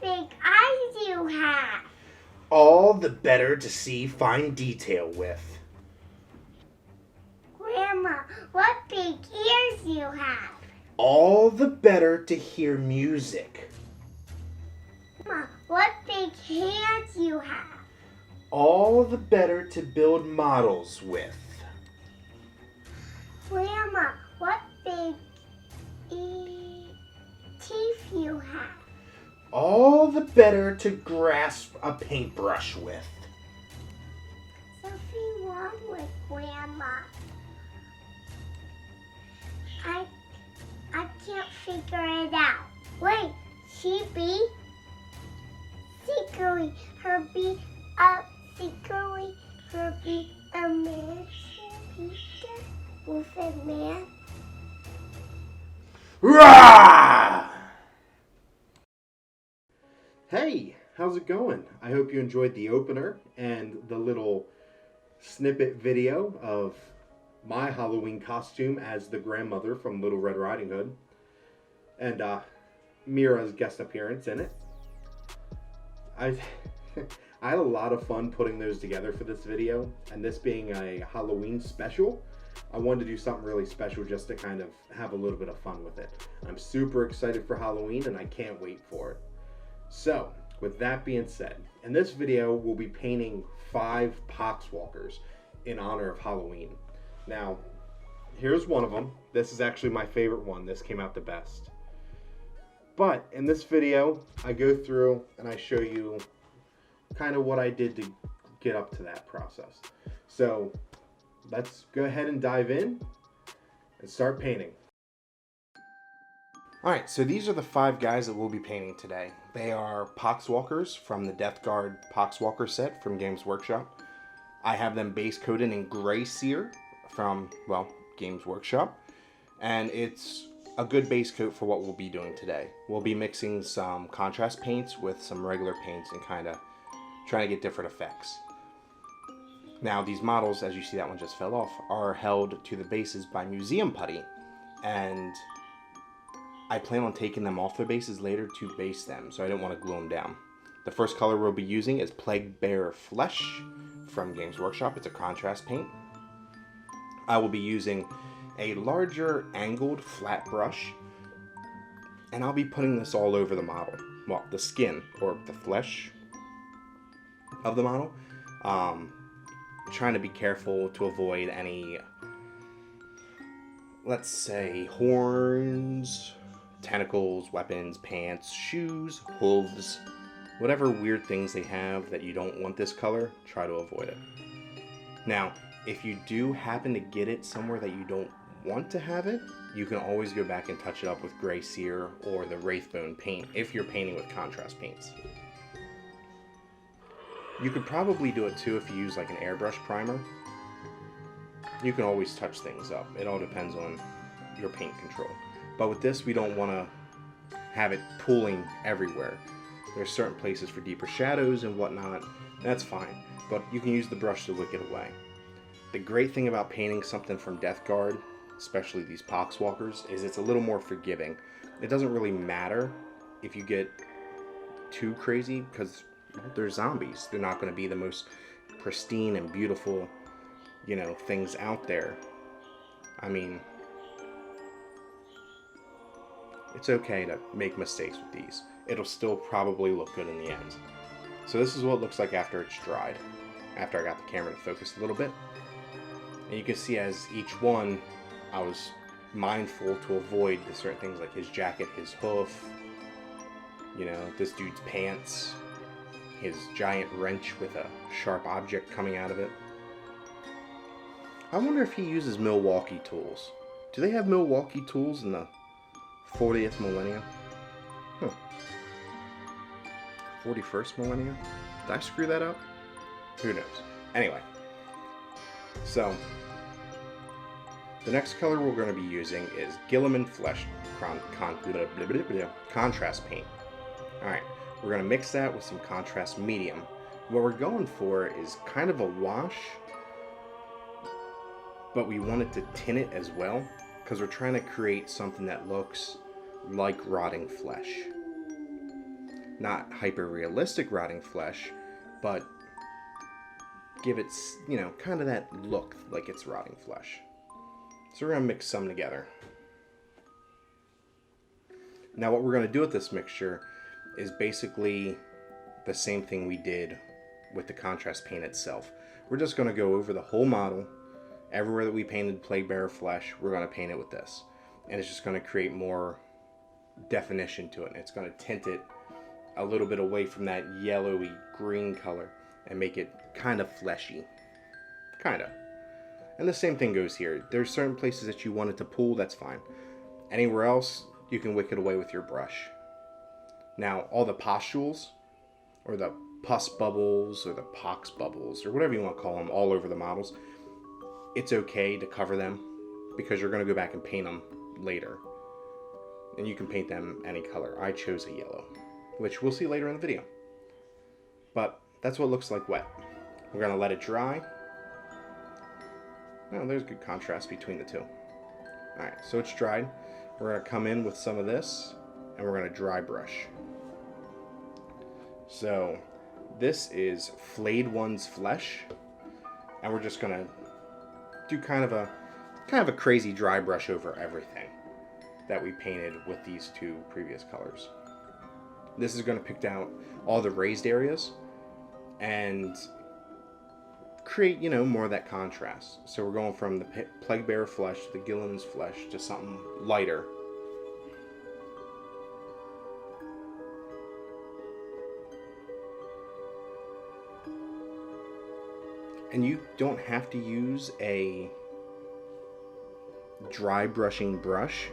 big eyes you have. All the better to see fine detail with. Grandma, what big ears you have. All the better to hear music. Grandma, what big hands you have. All the better to build models with. Grandma, what big teeth you have. All the better to grasp a paintbrush with. Something wrong with Grandma. I can't figure it out. Wait, she be secretly her be a man with a man. Rah! Hey, how's it going? I hope you enjoyed the opener and the little snippet video of my Halloween costume as the grandmother from Little Red Riding Hood, and Mira's guest appearance in it. I had a lot of fun putting those together for this video, and this being a Halloween special, I wanted to do something really special just to kind of have a little bit of fun with it. I'm super excited for Halloween and I can't wait for it. So, with that being said, in this video we'll be painting 5 Pox Walkers in honor of Halloween. Now, here's one of them. This is actually my favorite one. This came out the best. But in this video, I go through and I show you kind of what I did to get up to that process. So, let's go ahead and dive in and start painting. Alright, so these are the 5 guys that we'll be painting today. They are Pox Walkers from the Death Guard Pox Walker set from Games Workshop. I have them base coated in Gray Sear from, well, Games Workshop. And it's a good base coat for what we'll be doing today. We'll be mixing some contrast paints with some regular paints and kind of trying to get different effects. Now, these models, as you see that one just fell off, are held to the bases by museum putty. And I plan on taking them off their bases later to base them, so I didn't want to glue them down. The first color we'll be using is Plague Bear Flesh from Games Workshop. It's a contrast paint. I will be using a larger angled flat brush, and I'll be putting this all over the model. Well, the skin, or the flesh of the model. Trying to be careful to avoid any, let's say, horns, tentacles, weapons, pants, shoes, hooves, whatever weird things they have that you don't want this color, try to avoid it. Now, if you do happen to get it somewhere that you don't want to have it, you can always go back and touch it up with Gray Sear or the Wraithbone paint if you're painting with contrast paints. You could probably do it too if you use like an airbrush primer. You can always touch things up. It all depends on your paint control. But with this, we don't want to have it pooling everywhere. There's certain places for deeper shadows and whatnot. That's fine, but you can use the brush to wick it away. The great thing about painting something from Death Guard, especially these Pox Walkers, is it's a little more forgiving. It doesn't really matter if you get too crazy because they're zombies. They're not going to be the most pristine and beautiful, you know, things out there. I mean, it's okay to make mistakes with these. It'll still probably look good in the end. So this is what it looks like after it's dried, after I got the camera to focus a little bit. And you can see as each one, I was mindful to avoid the certain things like his jacket, his hoof, you know, this dude's pants, his giant wrench with a sharp object coming out of it. I wonder if he uses Milwaukee tools. Do they have Milwaukee tools in the 40th millennium? Huh. 41st millennium? Did I screw that up? Who knows? Anyway. So, the next color we're going to be using is Giliman Flesh Contrast Paint. Alright, we're going to mix that with some contrast medium. What we're going for is kind of a wash, but we want it to tint it as well, because we're trying to create something that looks like rotting flesh. not hyper-realistic rotting flesh, but give it, you know, kind of that look like it's rotting flesh. So we're going to mix some together. Now what we're going to do with this mixture is basically the same thing we did with the contrast paint itself. We're just going to go over the whole model. Everywhere that we painted Plague Bearer flesh, we're going to paint it with this. And it's just going to create more definition to it. And it's going to tint it a little bit away from that yellowy green color and make it kind of fleshy. Kind of. And the same thing goes here. There's certain places that you want it to pool, that's fine. Anywhere else, you can wick it away with your brush. Now, all the pustules, or the pus bubbles, or the pox bubbles, or whatever you want to call them, all over the models, it's okay to cover them because you're going to go back and paint them later. And you can paint them any color. I chose a yellow, which we'll see later in the video. But that's what it looks like wet. We're going to let it dry. Oh, there's good contrast between the two. Alright, so it's dried. We're going to come in with some of this, and we're going to dry brush. So, this is Flayed One's Flesh, and we're just going to do kind of a crazy dry brush over everything that we painted with these two previous colors. This is going to pick out all the raised areas and create, you know, more of that contrast. So we're going from the Plague Bearer flesh to the Giliman's flesh to something lighter. And you don't have to use a dry brushing brush.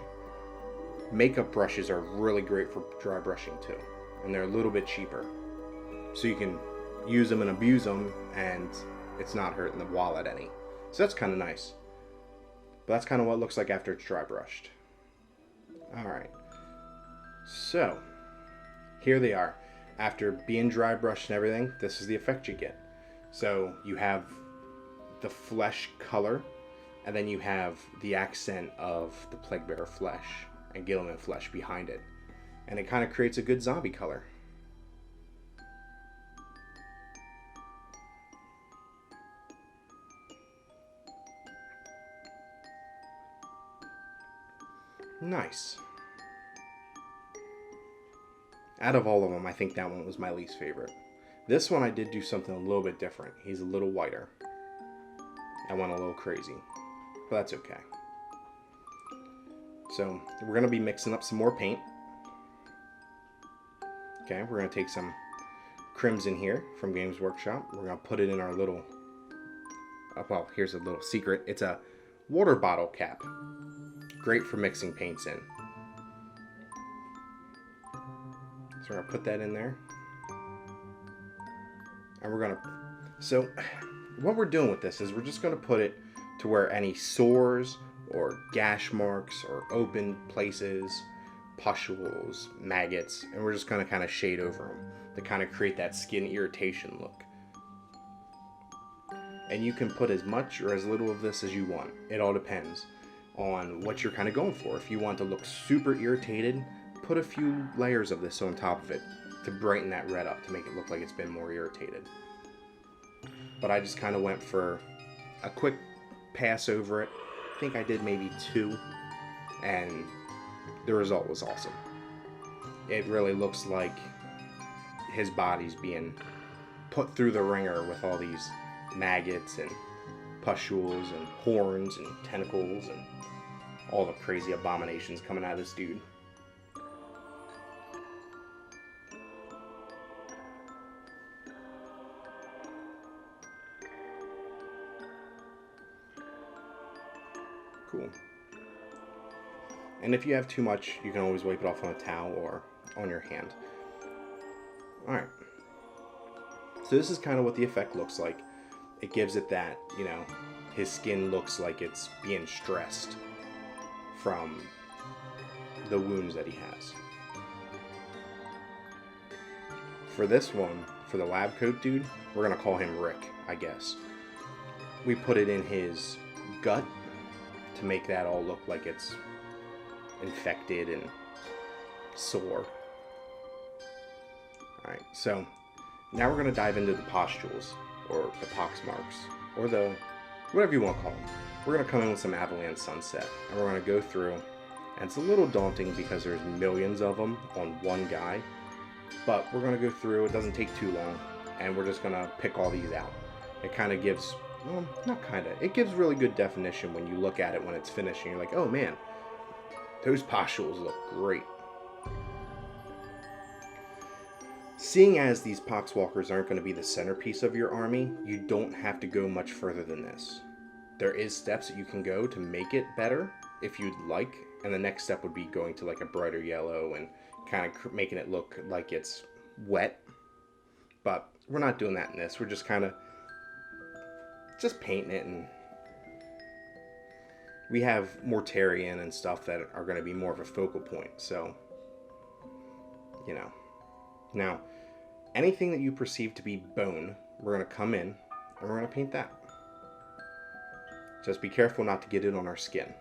Makeup brushes are really great for dry brushing too. And they're a little bit cheaper. So you can use them and abuse them, and it's not hurting the wallet any. So that's kind of nice. But that's kind of what it looks like after it's dry brushed. Alright. So, here they are. After being dry brushed and everything, this is the effect you get. So you have the flesh color, and then you have the accent of the Plague Bearer flesh and Giliman flesh behind it. And it kind of creates a good zombie color. Nice. Out of all of them, I think that one was my least favorite. This one I did do something a little bit different. He's a little whiter. I went a little crazy, but that's okay. So we're going to be mixing up some more paint. Okay, we're going to take some Crimson here from Games Workshop. We're going to put it in our little, well, here's a little secret. It's a water bottle cap. Great for mixing paints in. So we're going to put that in there. And we're going to, so what we're doing with this is we're just going to put it to where any sores or gash marks or open places, pustules, maggots, and we're just going to kind of shade over them to kind of create that skin irritation look. And you can put as much or as little of this as you want. It all depends on what you're kind of going for. If you want to look super irritated, put a few layers of this on top of it to brighten that red up, to make it look like it's been more irritated. But I just kind of went for a quick pass over it. I think I did maybe 2, and the result was awesome. It really looks like his body's being put through the ringer with all these maggots and pustules and horns and tentacles and all the crazy abominations coming out of this dude. Cool. And if you have too much, you can always wipe it off on a towel or on your hand. Alright. So this is kind of what the effect looks like. It gives it that, you know, his skin looks like it's being stressed from the wounds that he has. For this one, for the lab coat dude, we're going to call him Rick, I guess. We put it in his gut to make that all look like it's infected and sore. Alright, so now we're going to dive into the pustules, or the pox marks, or the whatever you want to call them. We're going to come in with some Avalanche Sunset, and we're going to go through, and it's a little daunting because there's millions of them on one guy, but we're going to go through, it doesn't take too long, and we're just going to pick all these out. It kind of gives, well, not kind of, it gives really good definition when you look at it when it's finished, and you're like, oh man, those pustules look great. Seeing as these Pox Walkers aren't going to be the centerpiece of your army, you don't have to go much further than this. There is steps that you can go to make it better, if you'd like, and the next step would be going to like a brighter yellow and kind of making it look like it's wet. But we're not doing that in this. We're just kind of just painting it, and we have Mortarion and stuff that are going to be more of a focal point. So, you know. Now, anything that you perceive to be bone, we're going to come in and we're going to paint that. Just be careful not to get it on our skin.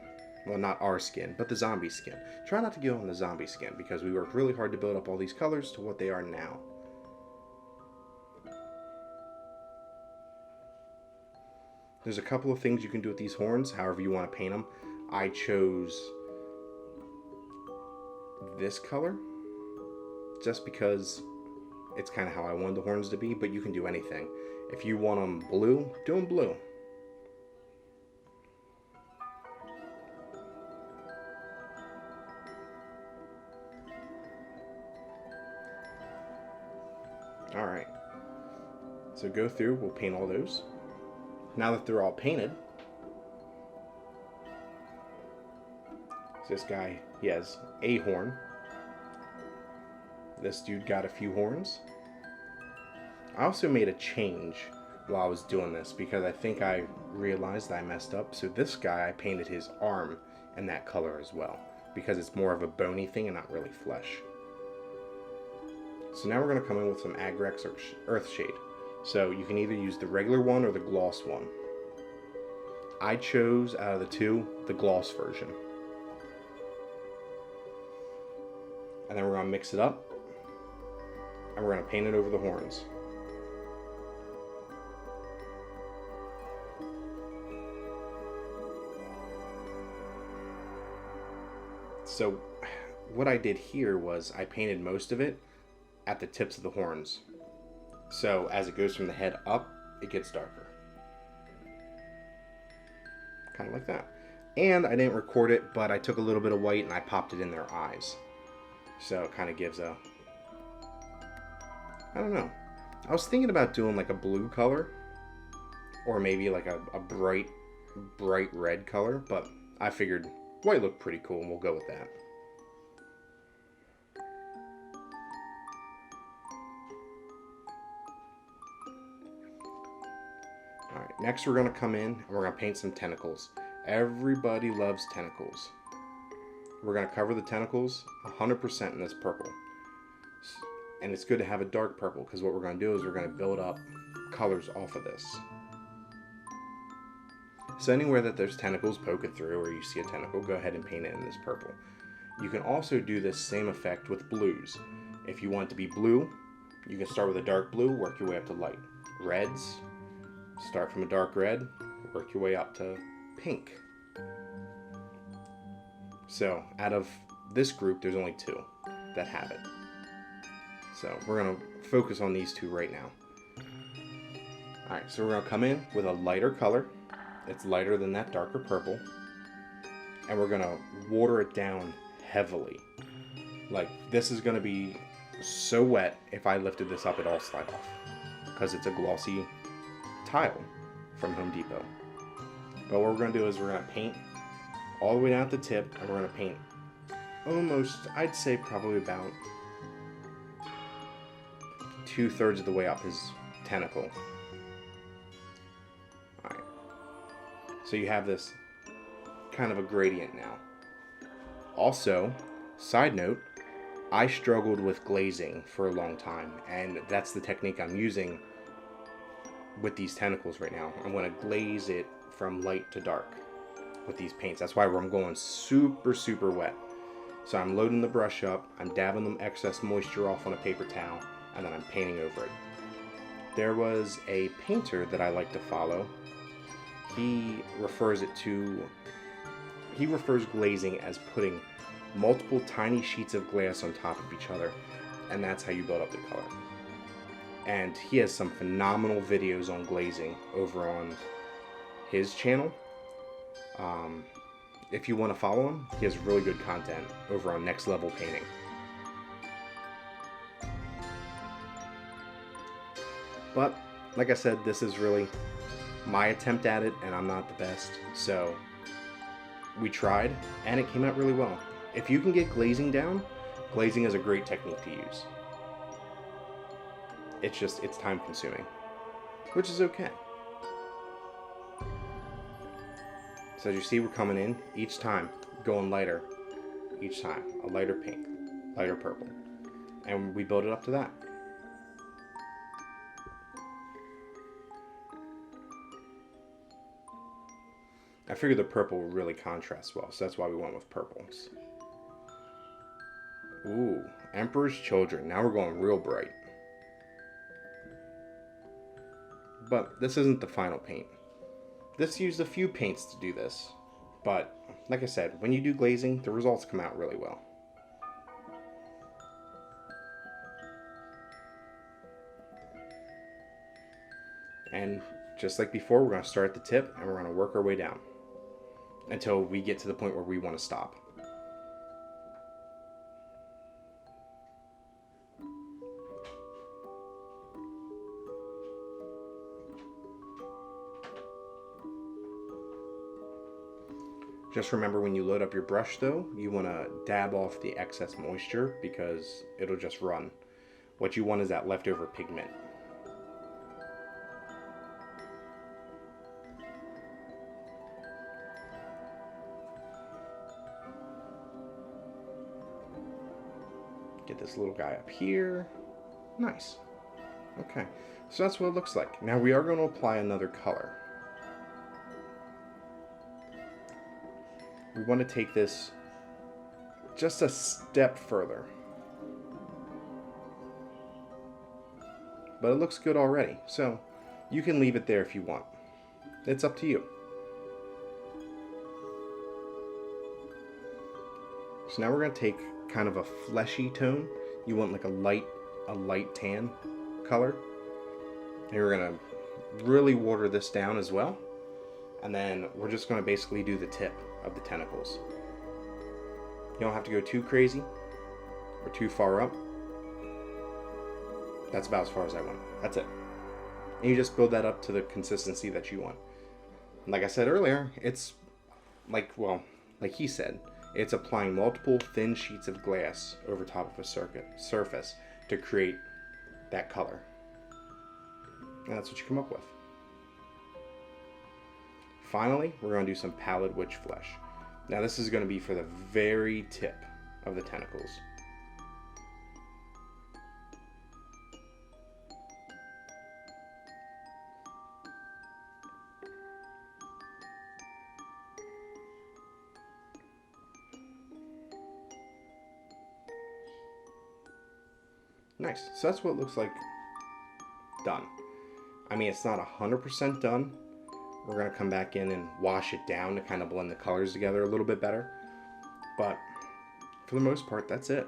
Well, not our skin, but the zombie skin. Try not to get on the zombie skin because we worked really hard to build up all these colors to what they are now. There's a couple of things you can do with these horns, however you want to paint them. I chose this color just because it's kind of how I wanted the horns to be, but you can do anything. If you want them blue, do them blue. Alright, so go through, we'll paint all those. Now that they're all painted, this guy, he has a horn. This dude got a few horns. I also made a change while I was doing this because I think I realized I messed up. So this guy, I painted his arm in that color as well because it's more of a bony thing and not really flesh. So now we're going to come in with some Agrex or Earthshade. So you can either use the regular one or the gloss one. I chose, out of the two, the gloss version. And then we're going to mix it up. And we're going to paint it over the horns. So what I did here was I painted most of it at the tips of the horns. So as it goes from the head up, it gets darker. Kind of like that. And I didn't record it, but I took a little bit of white and I popped it in their eyes. So it kind of gives a, I don't know. I was thinking about doing like a blue color or maybe like a bright red color, but I figured white looked pretty cool and we'll go with that. Alright, next we're going to come in and we're going to paint some tentacles. Everybody loves tentacles. We're going to cover the tentacles 100% in this purple. And it's good to have a dark purple because what we're going to do is we're going to build up colors off of this. So anywhere that there's tentacles poking through or you see a tentacle, go ahead and paint it in this purple. You can also do this same effect with blues. If you want it to be blue, you can start with a dark blue, work your way up to light. Reds, start from a dark red, work your way up to pink. So out of this group, there's only two that have it. So we're going to focus on these two right now. Alright, so we're going to come in with a lighter color. It's lighter than that darker purple. And we're going to water it down heavily. Like, this is going to be so wet, if I lifted this up, it'd all slide off. Because it's a glossy tile from Home Depot. But what we're going to do is we're going to paint all the way down at the tip, and we're going to paint almost, I'd say probably about 2/3 of the way up his tentacle. Alright. So you have this kind of a gradient now. Also, side note, I struggled with glazing for a long time, and that's the technique I'm using with these tentacles right now. I'm going to glaze it from light to dark with these paints. That's why I'm going super wet. So I'm loading the brush up, I'm dabbing the excess moisture off on a paper towel, and then I'm painting over it. There was a painter that I like to follow. He refers glazing as putting multiple tiny sheets of glass on top of each other, and that's how you build up the color. And he has some phenomenal videos on glazing over on his channel. If you want to follow him, he has really good content over on Next Level Painting. But, like I said, this is really my attempt at it, and I'm not the best. So, we tried, and it came out really well. If you can get glazing down, glazing is a great technique to use. It's time consuming, which is okay. So as you see, we're coming in each time, going lighter each time. A lighter pink, lighter purple. And we build it up to that. I figured the purple would really contrast well, so that's why we went with purples. Ooh, Emperor's Children. Now we're going real bright. But this isn't the final paint. This used a few paints to do this. But, like I said, when you do glazing, the results come out really well. And just like before, we're going to start at the tip and we're going to work our way down until we get to the point where we want to stop. Just remember, when you load up your brush though, you want to dab off the excess moisture because it'll just run. What you want is that leftover pigment. Get this little guy up here. Nice. Okay, so that's what it looks like. Now we are going to apply another color. We want to take this just a step further. But it looks good already, so you can leave it there if you want. It's up to you. So now we're going to take kind of a fleshy tone. You want like a light tan color. And we're going to really water this down as well. And then we're just going to basically do the tip of the tentacles. You don't have to go too crazy or too far up. That's about as far as I went. That's it. And you just build that up to the consistency that you want. Like I said earlier, it's like he said, it's applying multiple thin sheets of glass over top of a surface to create that color. And that's what you come up with. Finally, we're going to do some Pallet witch flesh. Now this is going to be for the very tip of the tentacles. Nice. So that's what it looks like done. I mean, it's not 100% done. We're going to come back in and wash it down to kind of blend the colors together a little bit better. But for the most part, that's it.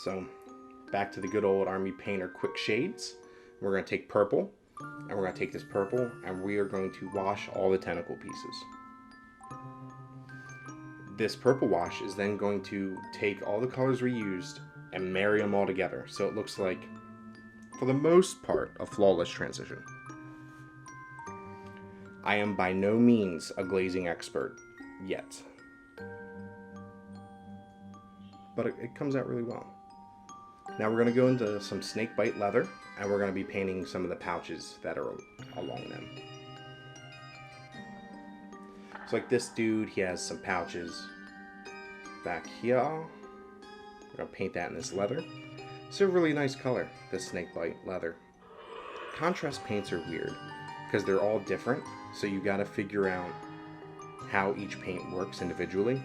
So back to the good old Army Painter quick shades. We're going to take purple, and we're going to take this purple, and we are going to wash all the tentacle pieces. This purple wash is then going to take all the colors we used and marry them all together. So it looks like, for the most part, a flawless transition. I am by no means a glazing expert yet, but it comes out really well. Now we're going to go into some snakebite leather, and we're going to be painting some of the pouches that are along them. So like this dude, he has some pouches back here. We're going to paint that in this leather. It's a really nice color, this snakebite leather. Contrast paints are weird because they're all different, so you got to figure out how each paint works individually,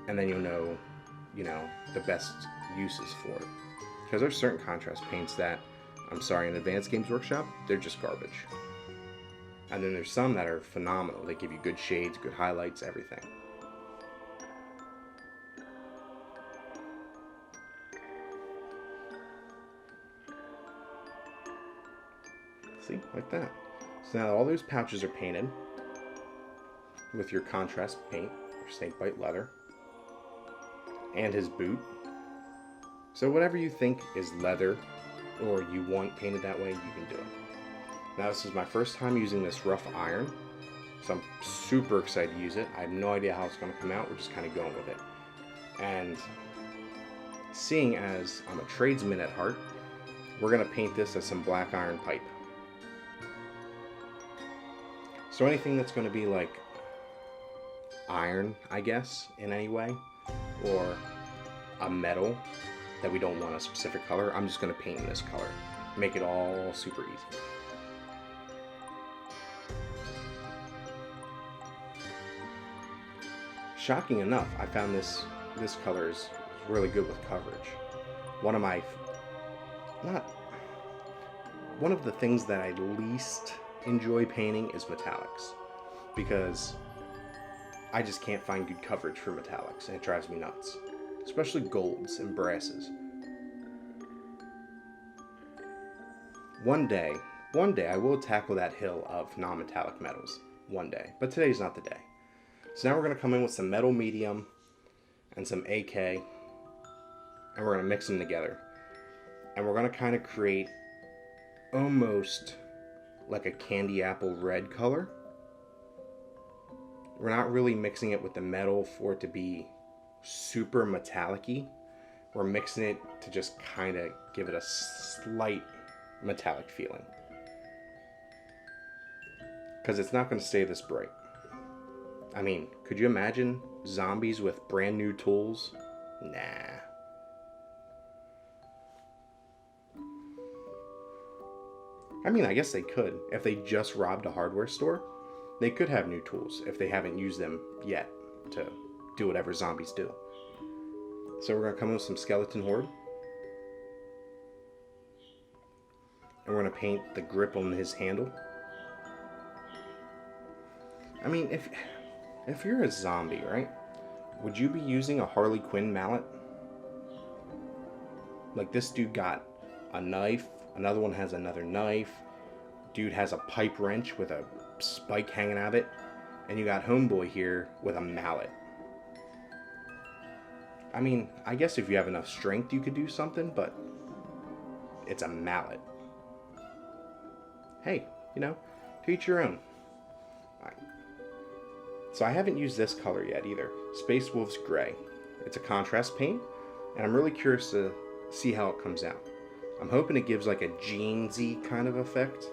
and then you'll know, the best uses for it. Because there's certain contrast paints that, I'm sorry, in Advanced Games Workshop, they're just garbage. And then there's some that are phenomenal. They give you good shades, good highlights, everything. See, like that. So now all those pouches are painted with your contrast paint, your snakebite leather, and his boot. So whatever you think is leather or you want painted that way, you can do it. Now this is my first time using this rough iron, so I'm super excited to use it. I have no idea how it's going to come out. We're just kind of going with it. And seeing as I'm a tradesman at heart, we're going to paint this as some black iron pipe. So anything that's going to be like iron, I guess, in any way, or a metal that we don't want a specific color, I'm just going to paint in this color. Make it all super easy. Shocking enough, I found this color is really good with coverage. One of the things that I least enjoy painting is metallics, because I just can't find good coverage for metallics, and it drives me nuts, especially golds and brasses. One day I will tackle that hill of non-metallic metals, one day, but today's not the day. So now we're going to come in with some metal medium and some AK, and we're going to mix them together. And we're going to kind of create almost like a candy apple red color. We're not really mixing it with the metal for it to be super metallic-y. We're mixing it to just kind of give it a slight metallic feeling, because it's not going to stay this bright. I mean, could you imagine zombies with brand new tools? Nah. I mean, I guess they could. If they just robbed a hardware store, they could have new tools if they haven't used them yet to do whatever zombies do. So we're going to come in with some skeleton horde. And we're going to paint the grip on his handle. I mean, if you're a zombie, right? Would you be using a Harley Quinn mallet? Like, this dude got a knife, another one has another knife, dude has a pipe wrench with a spike hanging out of it, and you got homeboy here with a mallet. I mean, I guess if you have enough strength you could do something, but it's a mallet. Hey, you know, to each your own. Alright. So I haven't used this color yet either. Space Wolf's Gray. It's a contrast paint, and I'm really curious to see how it comes out. I'm hoping it gives like a jeansy kind of effect.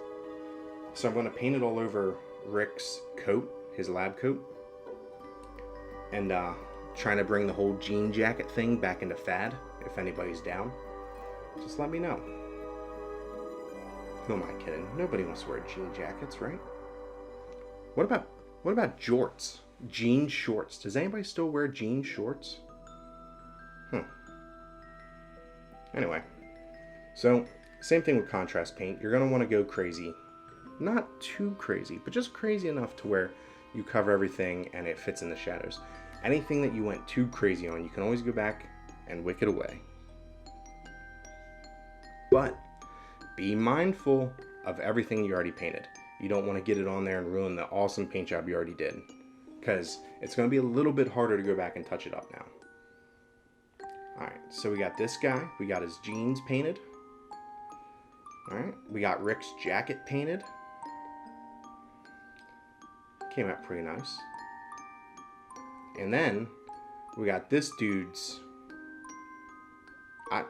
So I'm going to paint it all over Rick's coat, his lab coat. And trying to bring the whole jean jacket thing back into fad. If anybody's down, just let me know. Who am I kidding? Nobody wants to wear jean jackets, right? What about jorts? Jean shorts. Does anybody still wear jean shorts? Anyway, so same thing with contrast paint. You're going to want to go crazy. Not too crazy, but just crazy enough to where you cover everything and it fits in the shadows. Anything that you went too crazy on, you can always go back and wick it away. But be mindful of everything you already painted. You don't want to get it on there and ruin the awesome paint job you already did, because it's going to be a little bit harder to go back and touch it up now. Alright, so we got this guy. We got his jeans painted. Alright, we got Rick's jacket painted. Came out pretty nice. And then we got this dude's... I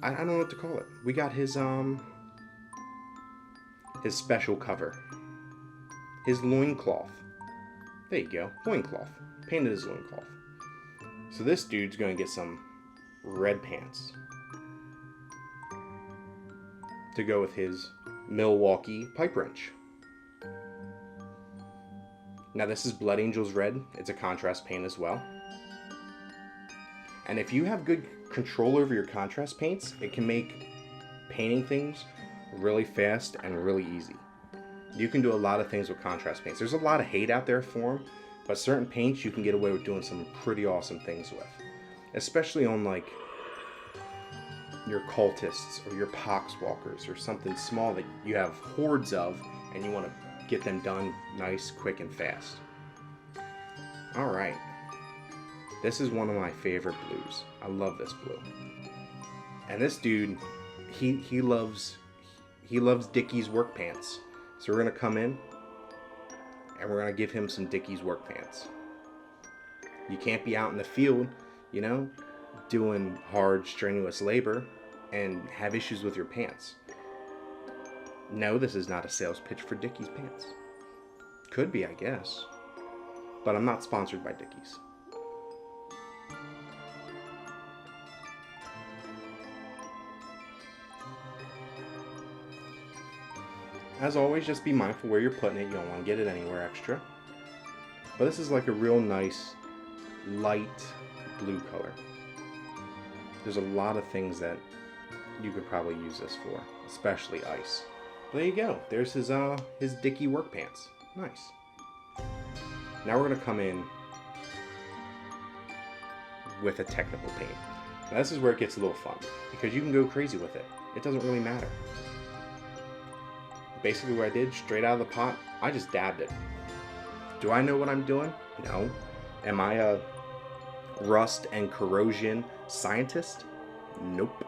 don't know what to call it. We got his special cover. His loincloth. There you go. Loincloth. Painted his loincloth. So this dude's going to get some red pants to go with his Milwaukee pipe wrench. Now this is Blood Angel's Red. It's a contrast paint as well. And if you have good control over your contrast paints, it can make painting things really fast and really easy. You can do a lot of things with contrast paints. There's a lot of hate out there for them, but certain paints you can get away with doing some pretty awesome things with. Especially on like your cultists or your Pox Walkers or something small that you have hordes of and you want to get them done nice, quick, and fast. Alright. This is one of my favorite blues. I love this blue. And this dude, he loves Dickies work pants. So we're going to come in and we're going to give him some Dickies work pants. You can't be out in the field, you know, doing hard, strenuous labor and have issues with your pants. No, this is not a sales pitch for Dickies pants. Could be, I guess. But I'm not sponsored by Dickies. As always, just be mindful where you're putting it. You don't want to get it anywhere extra. But this is like a real nice, light blue color. There's a lot of things that you could probably use this for, especially ice. There you go. There's his Dickie work pants. Nice. Now we're going to come in with a technical paint. Now this is where it gets a little fun, because you can go crazy with it. It doesn't really matter. Basically what I did, straight out of the pot, I just dabbed it. Do I know what I'm doing? No. Am I a rust and corrosion scientist? Nope.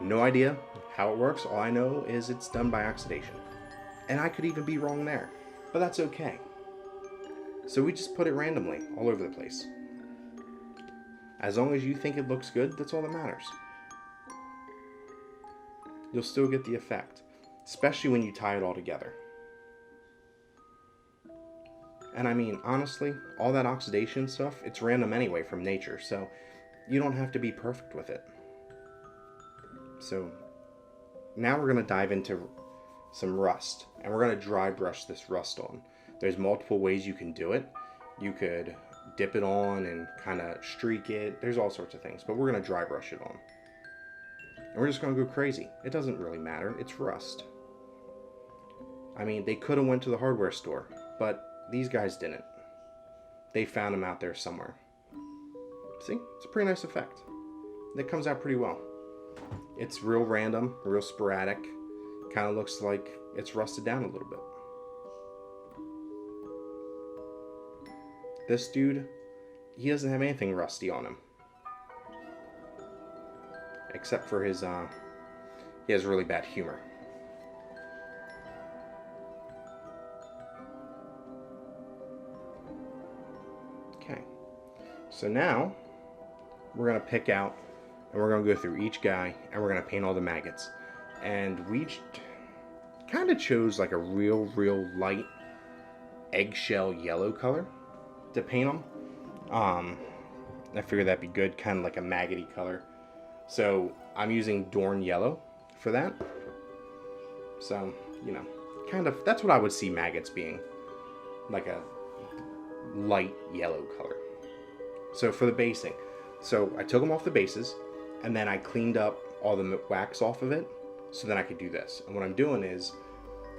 No idea how it works. All I know is it's done by oxidation. And I could even be wrong there. But that's okay. So we just put it randomly all over the place. As long as you think it looks good, that's all that matters. You'll still get the effect. Especially when you tie it all together. And I mean, honestly, all that oxidation stuff, it's random anyway from nature, so you don't have to be perfect with it. So now we're going to dive into some rust, and we're going to dry brush this rust on. There's multiple ways you can do it. You could dip it on and kind of streak it. There's all sorts of things, but we're going to dry brush it on. And we're just going to go crazy. It doesn't really matter. It's rust. I mean, they could have went to the hardware store, but these guys didn't. They found them out there somewhere. See? It's a pretty nice effect. It comes out pretty well. It's real random, real sporadic. Kind of looks like it's rusted down a little bit. This dude, he doesn't have anything rusty on him. Except for his, he has really bad humor. Okay. So now, we're going to pick out, and we're going to go through each guy, and we're going to paint all the maggots. And we kind of chose like a real light eggshell yellow color to paint them. I figured that'd be good, kind of like a maggoty color. So I'm using Dorn Yellow for that. So, you know, kind of, that's what I would see maggots being. Like a light yellow color. So for the basing, so I took them off the bases, and then I cleaned up all the wax off of it, so then I could do this. And what I'm doing is,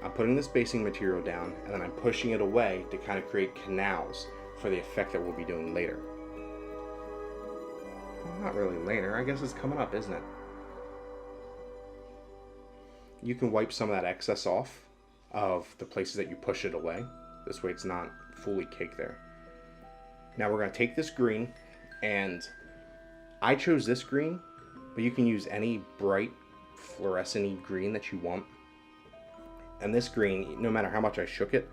I'm putting this basing material down, and then I'm pushing it away to kind of create canals for the effect that we'll be doing later. Well, not really later, I guess it's coming up, isn't it? You can wipe some of that excess off of the places that you push it away. This way it's not fully caked there. Now we're going to take this green, and I chose this green, but you can use any bright fluorescent-y green that you want. And this green, no matter how much I shook it,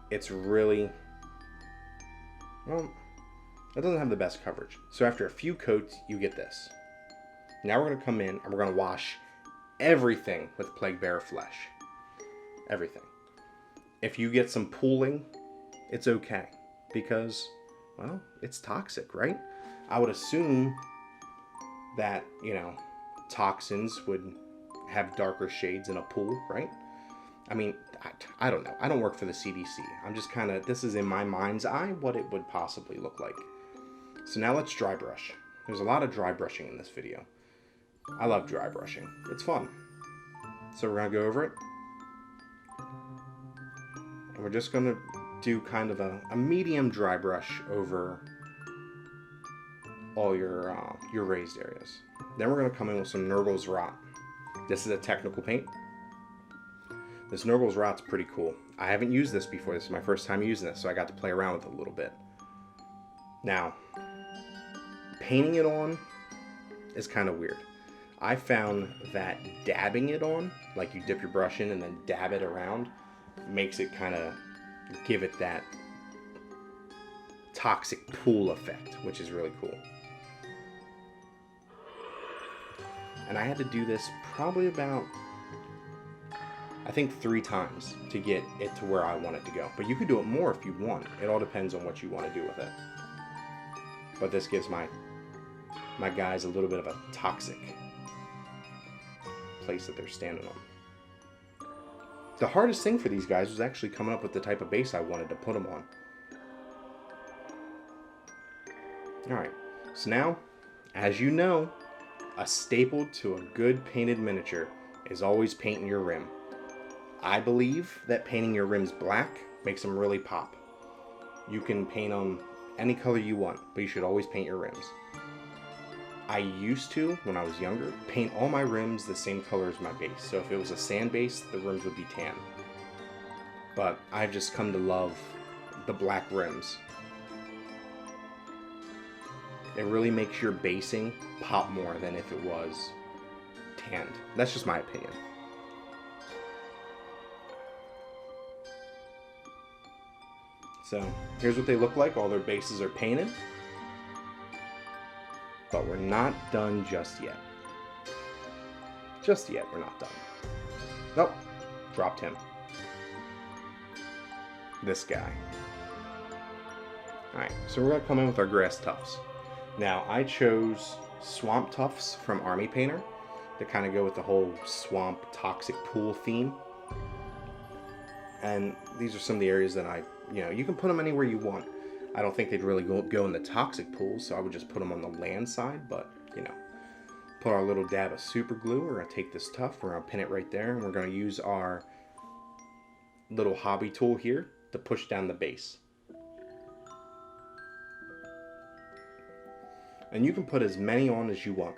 it's really, well, it doesn't have the best coverage. So after a few coats, you get this. Now we're going to come in and we're going to wash everything with Plague Bearer Flesh. Everything. If you get some pooling, it's okay. Because, well, it's toxic, right? I would assume that, you know, toxins would have darker shades in a pool, right? I mean, I don't know. I don't work for the CDC. I'm just kind of, this is in my mind's eye what it would possibly look like. So now let's dry brush. There's a lot of dry brushing in this video. I love dry brushing. It's fun. So we're going to go over it. And we're just going to do kind of a medium dry brush over all your raised areas. Then we're going to come in with some Nurgle's Rot. This is a technical paint. This Nurgle's Rot's pretty cool. I haven't used this before. This is my first time using this, so I got to play around with it a little bit. Now, painting it on is kind of weird. I found that dabbing it on, like you dip your brush in and then dab it around, makes it kind of give it that toxic pool effect, which is really cool. And I had to do this probably about, I think 3 times to get it to where I want it to go. But you could do it more if you want. It all depends on what you want to do with it. But this gives my guys a little bit of a toxic place that they're standing on. The hardest thing for these guys was actually coming up with the type of base I wanted to put them on. Alright, so now, as you know, a staple to a good painted miniature is always painting your rim. I believe that painting your rims black makes them really pop. You can paint them any color you want, but you should always paint your rims. I used to, when I was younger, paint all my rims the same color as my base. So if it was a sand base, the rims would be tan. But I've just come to love the black rims. It really makes your basing pop more than if it was tanned. That's just my opinion. So here's what they look like. All their bases are painted. But we're not done just yet. Just yet, we're not done. Nope, dropped him. This guy. Alright, so we're going to come in with our grass tufts. Now, I chose swamp tufts from Army Painter to kind of go with the whole swamp toxic pool theme. And these are some of the areas that you can put them anywhere you want. I don't think they'd really go in the toxic pools, so I would just put them on the land side, but, put our little dab of super glue. We're going to take this tuft, we're going to pin it right there, and we're going to use our little hobby tool here to push down the base. And you can put as many on as you want.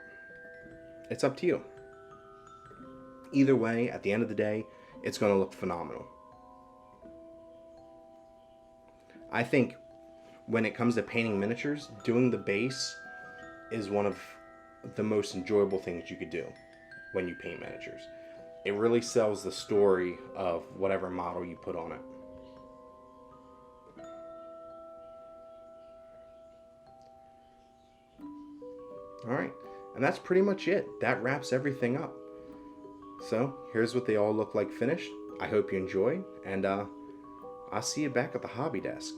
It's up to you. Either way, at the end of the day, it's going to look phenomenal. I think when it comes to painting miniatures, doing the base is one of the most enjoyable things you could do when you paint miniatures. It really sells the story of whatever model you put on it. Alright, and that's pretty much it. That wraps everything up. So, here's what they all look like finished. I hope you enjoy, and I'll see you back at the hobby desk.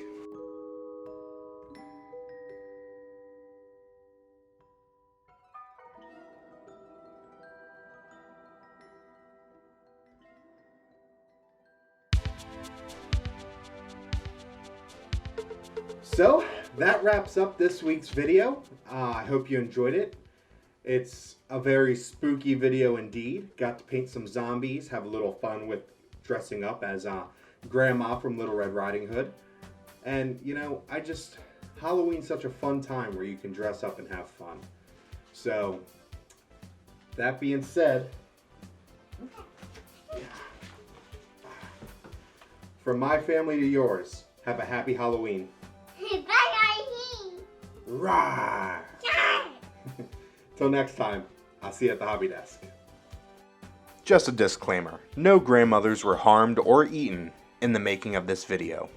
So, that wraps up this week's video. I hope you enjoyed it. It's a very spooky video indeed. Got to paint some zombies, have a little fun with dressing up as Grandma from Little Red Riding Hood. And, Halloween's such a fun time where you can dress up and have fun. So, that being said, from my family to yours, have a happy Halloween. Rah! Till next time, I'll see you at the hobby desk. Just a disclaimer, no grandmothers were harmed or eaten in the making of this video.